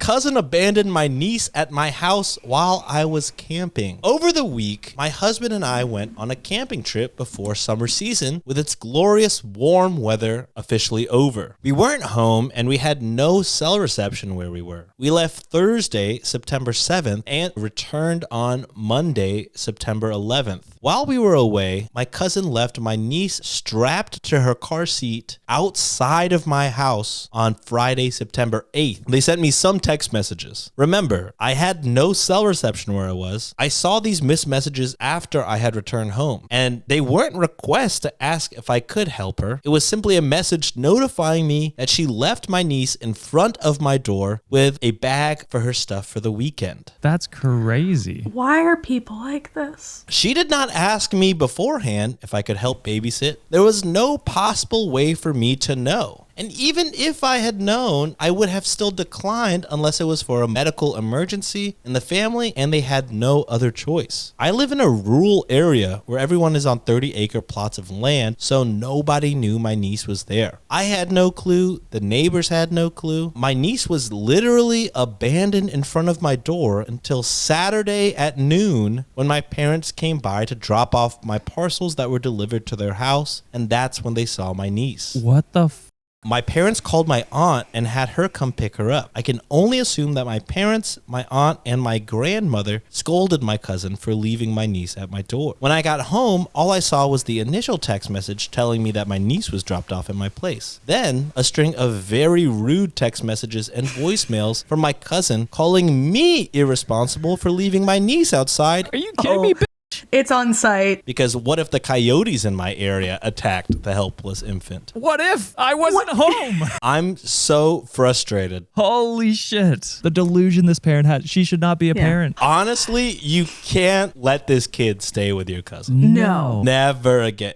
cousin abandoned my niece at my house while I was camping. Over the week, my husband and I went on a camping trip before summer season with its glorious warm weather officially over. We weren't home and we had no cell reception where we were. We left Thursday, September 7th and returned on Monday, September 11th. While we were away, my cousin left my niece strapped to her car seat outside of my house on Friday, September 8th. They sent me some text messages. Remember, I had no cell reception where I was. I saw these missed messages after I had returned home, and they weren't requests to ask if I could help her. It was simply a message notifying me that she left my niece in front of my door with a bag for her stuff for the weekend. That's crazy. Why are people like this? She did not ask me beforehand if I could help babysit. There was no possible way for me to know. And even if I had known, I would have still declined unless it was for a medical emergency in the family and they had no other choice. I live in a rural area where everyone is on 30-acre plots of land, so nobody knew my niece was there. I had no clue. The neighbors had no clue. My niece was literally abandoned in front of my door until Saturday at noon when my parents came by to drop off my parcels that were delivered to their house, and that's when they saw my niece. What the My parents called my aunt and had her come pick her up. I can only assume that my parents, my aunt, and my grandmother scolded my cousin for leaving my niece at my door. When I got home, all I saw was the initial text message telling me that my niece was dropped off at my place. Then, a string of very rude text messages and voicemails from my cousin calling me irresponsible for leaving my niece outside. Are you kidding me? It's on site. Because what if the coyotes in my area attacked the helpless infant? What if I wasn't home? I'm so frustrated. Holy shit. The delusion this parent had. She should not be a parent. Honestly, you can't let this kid stay with your cousin. No. Never again.